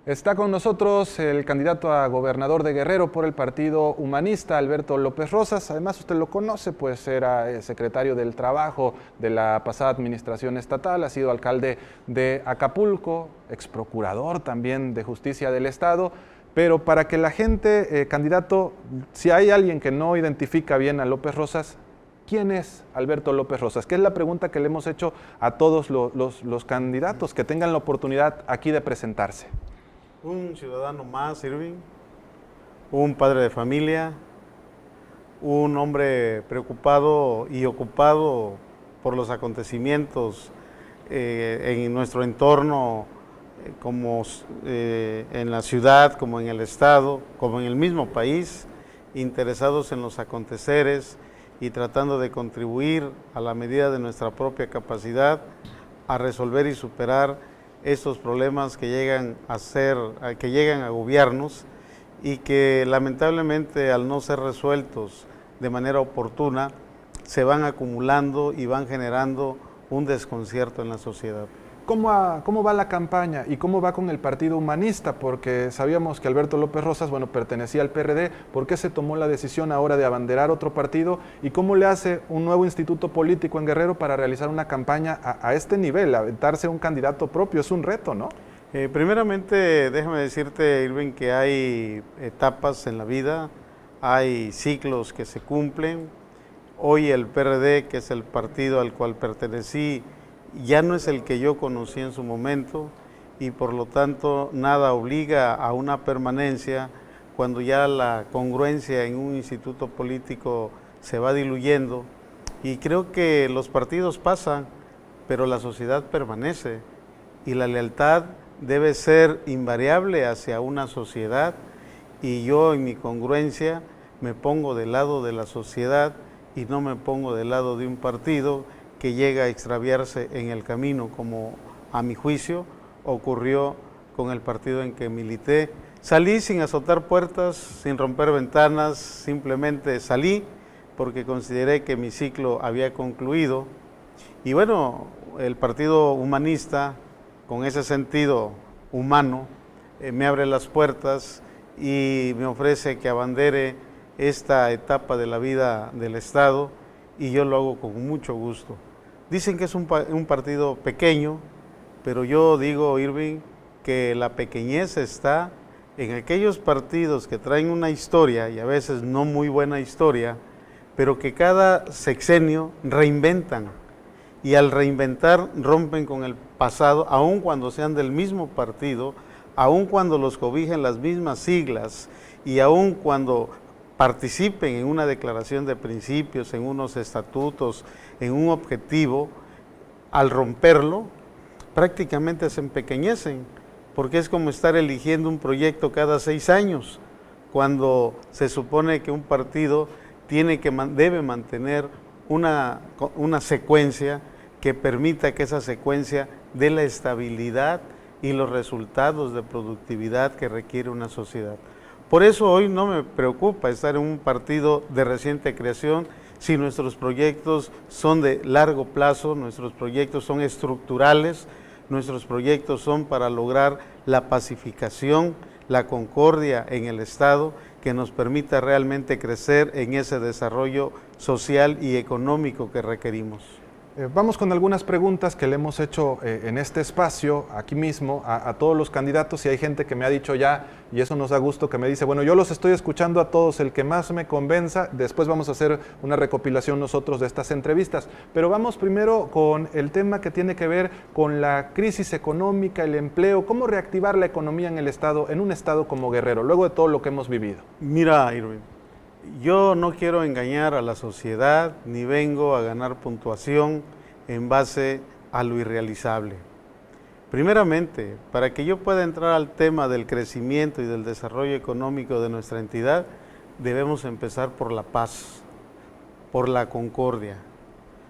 Está con nosotros el candidato a gobernador de Guerrero por el Partido Humanista, Alberto López Rosas. Además, usted lo conoce, pues era secretario del Trabajo de la pasada administración estatal, ha sido alcalde de Acapulco, exprocurador también de Justicia del Estado. Pero para que la gente, candidato, si hay alguien que no identifica bien a López Rosas, ¿quién es Alberto López Rosas? Que es la pregunta que le hemos hecho a todos los candidatos que tengan la oportunidad aquí de presentarse. Un ciudadano más, Irving, un padre de familia, un hombre preocupado y ocupado por los acontecimientos en nuestro entorno, como en la ciudad, como en el estado, como en el mismo país, interesados en los aconteceres y tratando de contribuir a la medida de nuestra propia capacidad a resolver y superar estos problemas que llegan a agobiarnos y que lamentablemente al no ser resueltos de manera oportuna se van acumulando y van generando un desconcierto en la sociedad. ¿Cómo va la campaña y cómo va con el Partido Humanista? Porque sabíamos que Alberto López Rosas, pertenecía al PRD. ¿Por qué se tomó la decisión ahora de abanderar otro partido? ¿Y cómo le hace un nuevo instituto político en Guerrero para realizar una campaña a este nivel? Aventarse un candidato propio es un reto, ¿no? Primeramente, déjame decirte, Irving, que hay etapas en la vida, hay ciclos que se cumplen. Hoy el PRD, que es el partido al cual pertenecí, ya no es el que yo conocí en su momento y por lo tanto nada obliga a una permanencia cuando ya la congruencia en un instituto político se va diluyendo, y creo que los partidos pasan, pero la sociedad permanece y la lealtad debe ser invariable hacia una sociedad, y yo en mi congruencia me pongo del lado de la sociedad y no me pongo del lado de un partido que llega a extraviarse en el camino, como a mi juicio ocurrió con el partido en que milité. Salí sin azotar puertas, sin romper ventanas, simplemente salí porque consideré que mi ciclo había concluido. Y bueno, el Partido Humanista, con ese sentido humano, me abre las puertas y me ofrece que abandere esta etapa de la vida del Estado, y yo lo hago con mucho gusto. Dicen que es un partido pequeño, pero yo digo, Irving, que la pequeñez está en aquellos partidos que traen una historia, y a veces no muy buena historia, pero que cada sexenio reinventan, y al reinventar rompen con el pasado, aun cuando sean del mismo partido, aun cuando los cobijen las mismas siglas, y aun cuando participen en una declaración de principios, en unos estatutos, en un objetivo. Al romperlo, prácticamente se empequeñecen, porque es como estar eligiendo un proyecto cada 6 años, cuando se supone que un partido debe mantener una secuencia que permita que esa secuencia dé la estabilidad y los resultados de productividad que requiere una sociedad. Por eso hoy no me preocupa estar en un partido de reciente creación, si nuestros proyectos son de largo plazo, nuestros proyectos son estructurales, nuestros proyectos son para lograr la pacificación, la concordia en el Estado, que nos permita realmente crecer en ese desarrollo social y económico que requerimos. Vamos con algunas preguntas que le hemos hecho en este espacio, aquí mismo, a todos los candidatos, y hay gente que me ha dicho ya, y eso nos da gusto, que me dice, bueno, yo los estoy escuchando a todos, el que más me convenza, después vamos a hacer una recopilación nosotros de estas entrevistas. Pero vamos primero con el tema que tiene que ver con la crisis económica, el empleo, cómo reactivar la economía en el Estado, en un Estado como Guerrero, luego de todo lo que hemos vivido. Mira, Irving, yo no quiero engañar a la sociedad, ni vengo a ganar puntuación en base a lo irrealizable. Primeramente, para que yo pueda entrar al tema del crecimiento y del desarrollo económico de nuestra entidad, debemos empezar por la paz, por la concordia.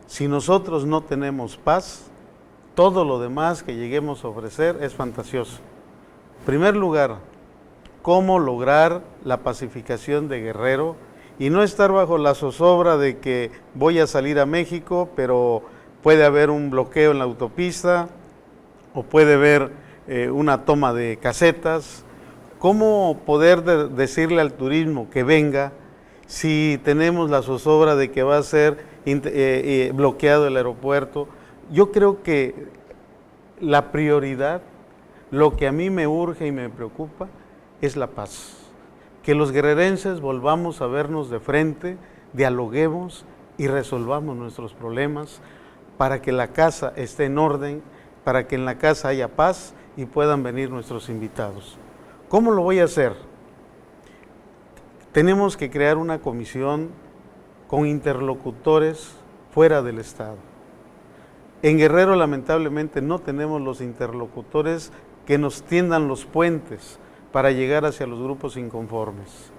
Si nosotros no tenemos paz, todo lo demás que lleguemos a ofrecer es fantasioso. En primer lugar, cómo lograr la pacificación de Guerrero y no estar bajo la zozobra de que voy a salir a México, pero puede haber un bloqueo en la autopista, o puede haber una toma de casetas. ¿Cómo poder decirle al turismo que venga si tenemos la zozobra de que va a ser bloqueado el aeropuerto? Yo creo que la prioridad, lo que a mí me urge y me preocupa, es la paz. Que los guerrerenses volvamos a vernos de frente, dialoguemos y resolvamos nuestros problemas para que la casa esté en orden, para que en la casa haya paz y puedan venir nuestros invitados. ¿Cómo lo voy a hacer? Tenemos que crear una comisión con interlocutores fuera del Estado. En Guerrero, lamentablemente, no tenemos los interlocutores que nos tiendan los puentes para llegar hacia los grupos inconformes.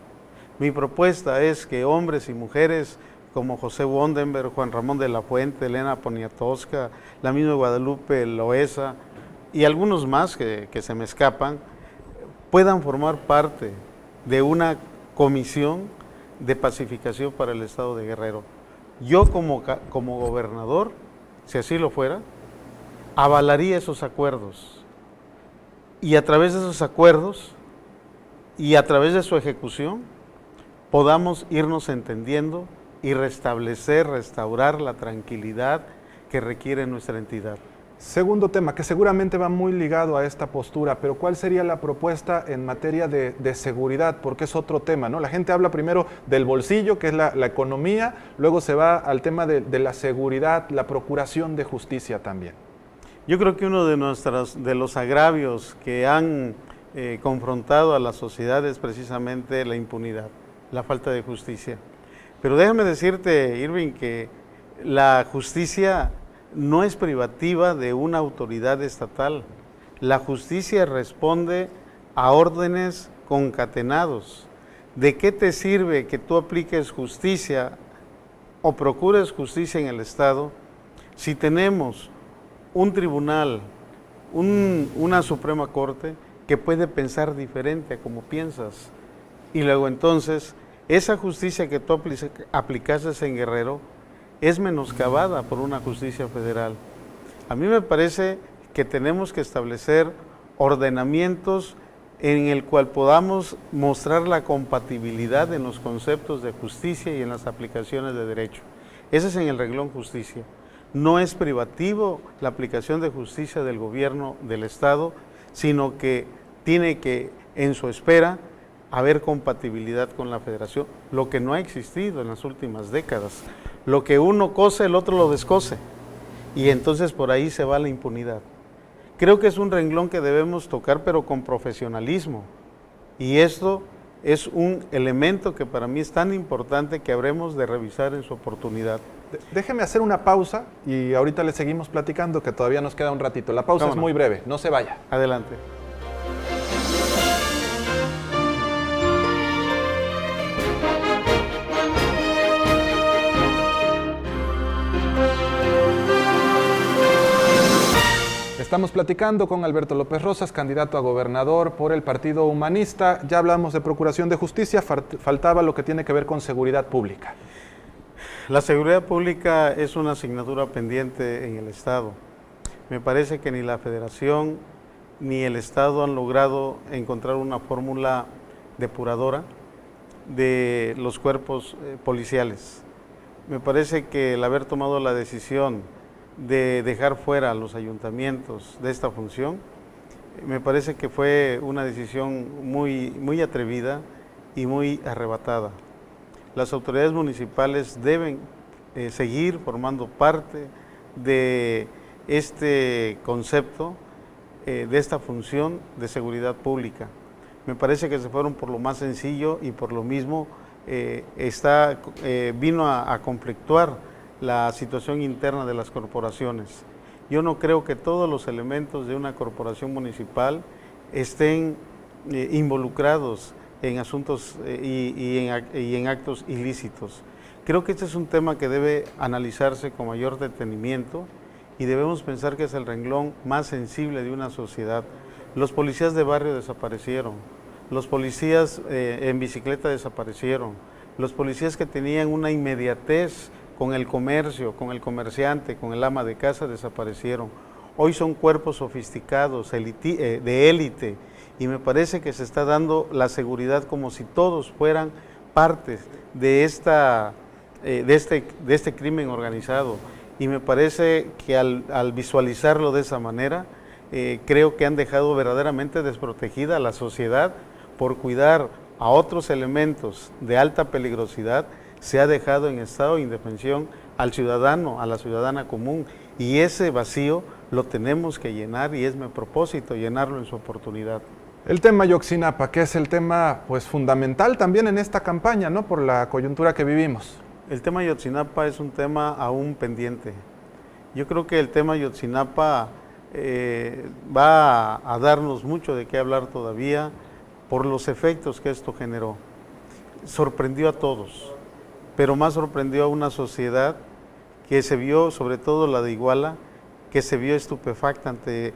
Mi propuesta es que hombres y mujeres como José Wondenberg, Juan Ramón de la Fuente, Elena Poniatowska, la misma Guadalupe Loesa y algunos más que se me escapan, puedan formar parte de una comisión de pacificación para el Estado de Guerrero. Yo como gobernador, si así lo fuera, avalaría esos acuerdos y a través de esos acuerdos y a través de su ejecución podamos irnos entendiendo y restaurar la tranquilidad que requiere nuestra entidad. Segundo tema, que seguramente va muy ligado a esta postura, pero ¿cuál sería la propuesta en materia de seguridad? Porque es otro tema, ¿no? La gente habla primero del bolsillo, que es la economía, luego se va al tema de la seguridad, la procuración de justicia también. Yo creo que uno de los agravios que han confrontado a la sociedad es precisamente la impunidad, la falta de justicia. Pero déjame decirte, Irving, que la justicia no es privativa de una autoridad estatal. La justicia responde a órdenes concatenados. ¿De qué te sirve que tú apliques justicia o procures justicia en el Estado si tenemos un tribunal, una Suprema Corte que puede pensar diferente a como piensas? Y luego entonces, esa justicia que tú aplicases en Guerrero es menoscabada por una justicia federal. A mí me parece que tenemos que establecer ordenamientos en el cual podamos mostrar la compatibilidad en los conceptos de justicia y en las aplicaciones de derecho. Ese es en el renglón justicia. No es privativo la aplicación de justicia del gobierno del Estado, sino que tiene que, en su espera, haber compatibilidad con la federación, lo que no ha existido en las últimas décadas. Lo que uno cose, el otro lo descose, y entonces por ahí se va la impunidad. Creo que es un renglón que debemos tocar, pero con profesionalismo, y esto es un elemento que para mí es tan importante que habremos de revisar en su oportunidad. Déjeme hacer una pausa y ahorita le seguimos platicando, que todavía nos queda un ratito. La pausa es muy breve, no se vaya. Adelante. Estamos platicando con Alberto López Rosas, candidato a gobernador por el Partido Humanista. Ya hablamos de procuración de justicia, faltaba lo que tiene que ver con seguridad pública. La seguridad pública es una asignatura pendiente en el Estado. Me parece que ni la Federación ni el Estado han logrado encontrar una fórmula depuradora de los cuerpos policiales. Me parece que el haber tomado la decisión de dejar fuera a los ayuntamientos de esta función, me parece que fue una decisión muy atrevida y muy arrebatada. Las autoridades municipales deben seguir formando parte de este concepto, de esta función de seguridad pública. Me parece que se fueron por lo más sencillo y por lo mismo vino a conflictuar la situación interna de las corporaciones. Yo no creo que todos los elementos de una corporación municipal estén involucrados en asuntos y en actos ilícitos. Creo que este es un tema que debe analizarse con mayor detenimiento y debemos pensar que es el renglón más sensible de una sociedad. Los policías de barrio desaparecieron, los policías en bicicleta desaparecieron, los policías que tenían una inmediatez con el comercio, con el comerciante, con el ama de casa, desaparecieron. Hoy son cuerpos sofisticados, de élite, y me parece que se está dando la seguridad como si todos fueran partes de este crimen organizado. Y me parece que al visualizarlo de esa manera, creo que han dejado verdaderamente desprotegida a la sociedad por cuidar a otros elementos de alta peligrosidad. Se ha dejado en estado de indefensión al ciudadano, a la ciudadana común, y ese vacío lo tenemos que llenar, y es mi propósito llenarlo en su oportunidad. El tema Ayotzinapa, que es el tema pues fundamental también en esta campaña, ¿no? Por la coyuntura que vivimos. El tema Ayotzinapa es un tema aún pendiente. Yo creo que el tema Ayotzinapa va a darnos mucho de qué hablar todavía por los efectos que esto generó. Sorprendió a todos, pero más sorprendió a una sociedad que se vio, sobre todo la de Iguala, que se vio estupefacta ante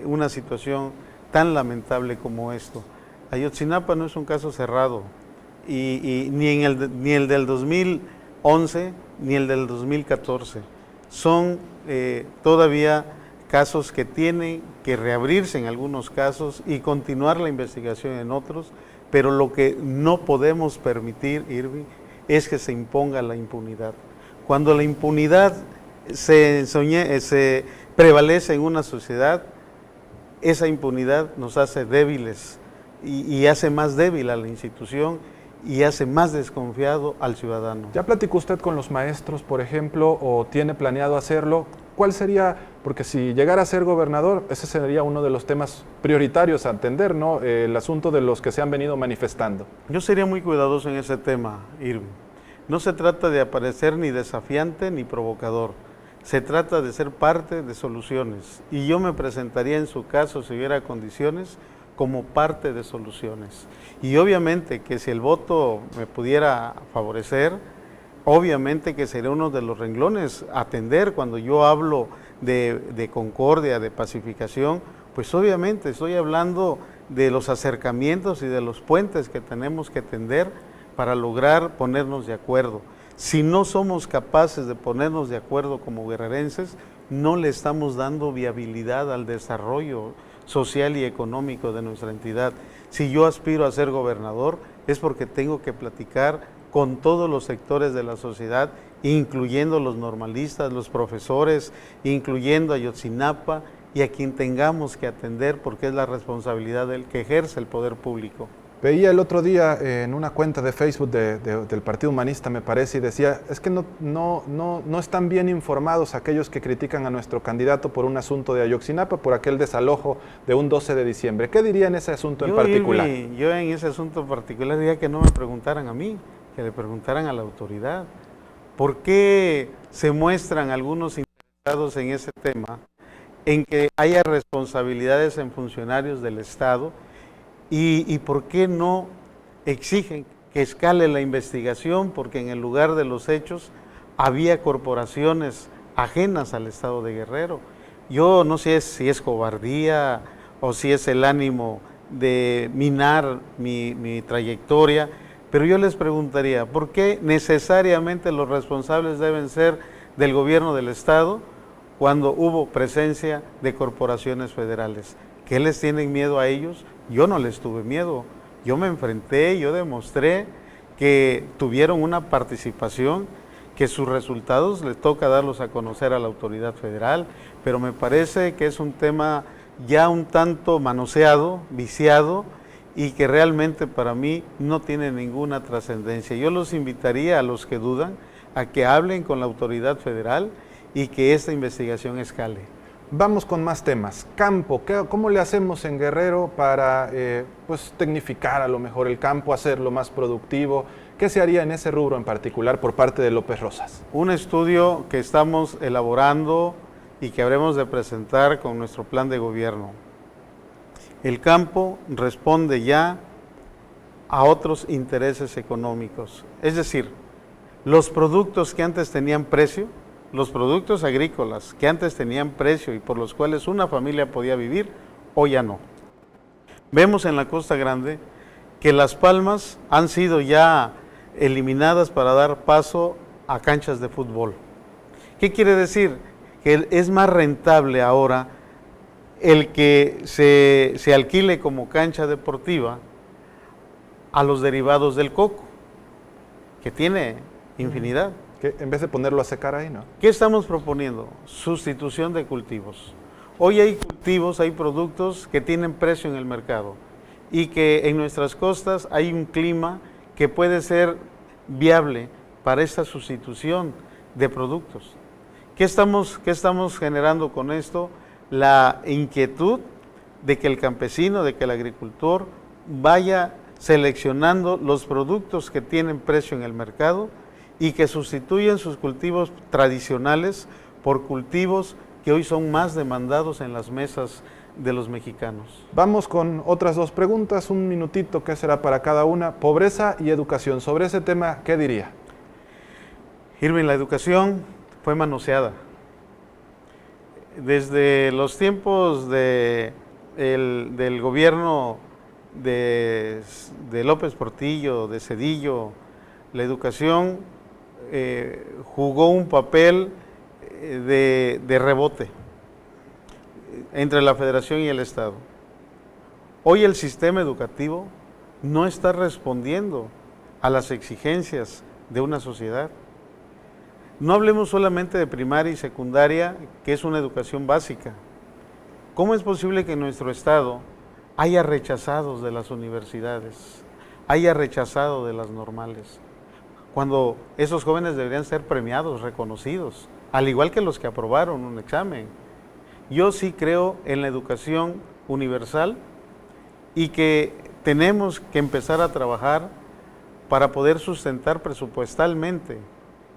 una situación tan lamentable como esto. Ayotzinapa no es un caso cerrado, y ni el del 2011 ni el del 2014. Son todavía casos que tienen que reabrirse en algunos casos y continuar la investigación en otros, pero lo que no podemos permitir, Irving, es que se imponga la impunidad. Cuando la impunidad se prevalece en una sociedad, esa impunidad nos hace débiles y hace más débil a la institución y hace más desconfiado al ciudadano. ¿Ya platicó usted con los maestros, por ejemplo, o tiene planeado hacerlo? ¿Cuál sería, porque si llegara a ser gobernador, ese sería uno de los temas prioritarios a atender, ¿no? El asunto de los que se han venido manifestando. Yo sería muy cuidadoso en ese tema, Irving. No se trata de aparecer ni desafiante ni provocador. Se trata de ser parte de soluciones. Y yo me presentaría en su caso, si hubiera condiciones, como parte de soluciones. Y obviamente que si el voto me pudiera favorecer, obviamente que sería uno de los renglones a atender cuando yo hablo de concordia, de pacificación, pues obviamente estoy hablando de los acercamientos y de los puentes que tenemos que tender para lograr ponernos de acuerdo. Si no somos capaces de ponernos de acuerdo como guerrerenses, no le estamos dando viabilidad al desarrollo social y económico de nuestra entidad. Si yo aspiro a ser gobernador, es porque tengo que platicar con todos los sectores de la sociedad, incluyendo los normalistas, los profesores, incluyendo a Ayotzinapa y a quien tengamos que atender, porque es la responsabilidad del que ejerce el poder público. Veía el otro día en una cuenta de Facebook del Partido Humanista, me parece, y decía, es que no están bien informados aquellos que critican a nuestro candidato por un asunto de Ayotzinapa, por aquel desalojo de un 12 de diciembre. ¿Qué diría en ese asunto en particular? Yo en ese asunto en particular diría que no me preguntaran a mí, que le preguntaran a la autoridad. ¿Por qué se muestran algunos interesados en ese tema, en que haya responsabilidades en funcionarios del Estado? ¿Y por qué no exigen que escale la investigación? Porque en el lugar de los hechos había corporaciones ajenas al Estado de Guerrero. Yo no sé si es cobardía o si es el ánimo de minar mi trayectoria, pero yo les preguntaría, ¿por qué necesariamente los responsables deben ser del gobierno del Estado cuando hubo presencia de corporaciones federales? ¿Qué les tienen miedo a ellos? Yo no les tuve miedo, yo me enfrenté, yo demostré que tuvieron una participación, que sus resultados les toca darlos a conocer a la autoridad federal, pero me parece que es un tema ya un tanto manoseado, viciado, y que realmente para mí no tiene ninguna trascendencia. Yo los invitaría a los que dudan a que hablen con la autoridad federal y que esta investigación escale. Vamos con más temas. Campo, ¿cómo le hacemos en Guerrero para pues, tecnificar a lo mejor el campo, hacerlo más productivo? ¿Qué se haría en ese rubro en particular por parte de López Rosas? Un estudio que estamos elaborando y que habremos de presentar con nuestro plan de gobierno. El campo responde ya a otros intereses económicos. Es decir, los productos que antes tenían precio, los productos agrícolas que antes tenían precio y por los cuales una familia podía vivir, hoy ya no. Vemos en la Costa Grande que las palmas han sido ya eliminadas para dar paso a canchas de fútbol. ¿Qué quiere decir? que es más rentable ahora el que se alquile como cancha deportiva a los derivados del coco, que tiene infinidad. Que en vez de ponerlo a secar ahí, ¿no? ¿Qué estamos proponiendo? Sustitución de cultivos. Hoy hay cultivos, hay productos que tienen precio en el mercado y que en nuestras costas hay un clima que puede ser viable para esta sustitución de productos. ¿Qué estamos generando con esto? La inquietud de que el campesino, de que el agricultor vaya seleccionando los productos que tienen precio en el mercado y que sustituyen sus cultivos tradicionales por cultivos que hoy son más demandados en las mesas de los mexicanos. Vamos con otras dos preguntas, un minutito, ¿qué será para cada una? Pobreza y educación. Sobre ese tema, ¿qué diría? Irving, la educación fue manoseada. Desde los tiempos del gobierno de López Portillo, de Zedillo, la educación jugó un papel de rebote entre la Federación y el Estado. Hoy el sistema educativo no está respondiendo a las exigencias de una sociedad. No hablemos solamente de primaria y secundaria, que es una educación básica. ¿Cómo es posible que nuestro Estado haya rechazado de las universidades, haya rechazado de las normales, cuando esos jóvenes deberían ser premiados, reconocidos, al igual que los que aprobaron un examen? Yo sí creo en la educación universal y que tenemos que empezar a trabajar para poder sustentar presupuestalmente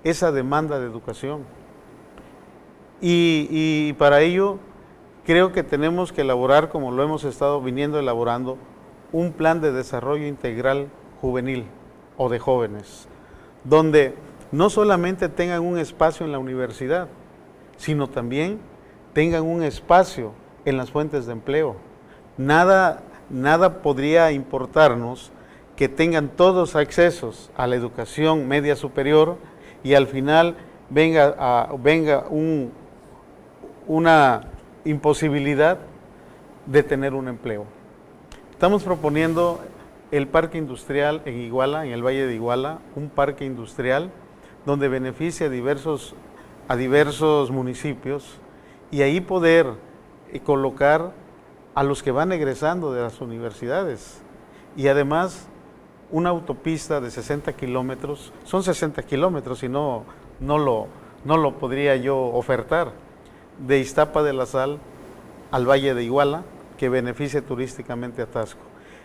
esa demanda de educación. Y para ello creo que tenemos que elaborar, como lo hemos estado viniendo elaborando, un plan de desarrollo integral juvenil o de jóvenes, donde no solamente tengan un espacio en la universidad, sino también tengan un espacio en las fuentes de empleo. Nada podría importarnos que tengan todos accesos a la educación media superior y al final venga una imposibilidad de tener un empleo. Estamos proponiendo el parque industrial en Iguala, en el Valle de Iguala, un parque industrial donde beneficia a diversos municipios y ahí poder colocar a los que van egresando de las universidades. Y además una autopista de 60 kilómetros, son 60 kilómetros y no lo podría yo ofertar, de Iztapa de la Sal al Valle de Iguala, que beneficie turísticamente a Taxco.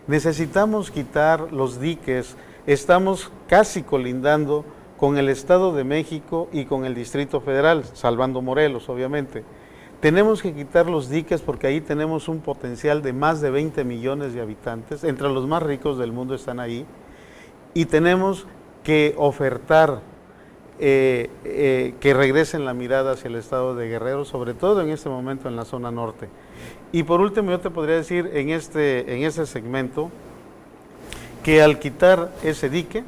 Necesitamos quitar los diques, estamos casi colindando con el Estado de México y con el Distrito Federal, salvando Morelos, obviamente. Tenemos que quitar los diques porque ahí tenemos un potencial de más de 20 millones de habitantes, entre los más ricos del mundo están ahí, y tenemos que ofertar que regresen la mirada hacia el estado de Guerrero, sobre todo en este momento en la zona norte. Y por último, yo te podría decir en este segmento que al quitar ese dique,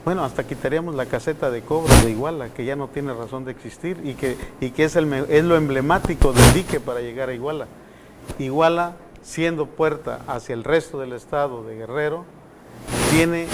bueno, hasta quitaríamos la caseta de cobro de Iguala, que ya no tiene razón de existir y que es lo emblemático del dique para llegar a Iguala. Iguala, siendo puerta hacia el resto del estado de Guerrero, tiene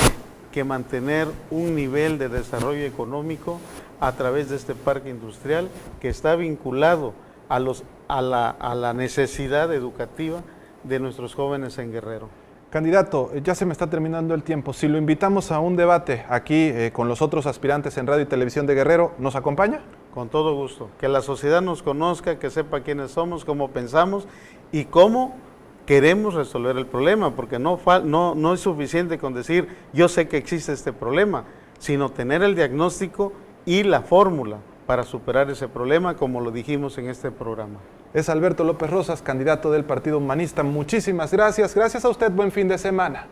que mantener un nivel de desarrollo económico a través de este parque industrial que está vinculado a la necesidad educativa de nuestros jóvenes en Guerrero. Candidato, ya se me está terminando el tiempo. Si lo invitamos a un debate aquí con los otros aspirantes en Radio y Televisión de Guerrero, ¿nos acompaña? Con todo gusto. Que la sociedad nos conozca, que sepa quiénes somos, cómo pensamos y cómo queremos resolver el problema, porque no es suficiente con decir yo sé que existe este problema, sino tener el diagnóstico y la fórmula para superar ese problema, como lo dijimos en este programa. Es Alberto López Rosas, candidato del Partido Humanista. Muchísimas gracias. Gracias a usted. Buen fin de semana.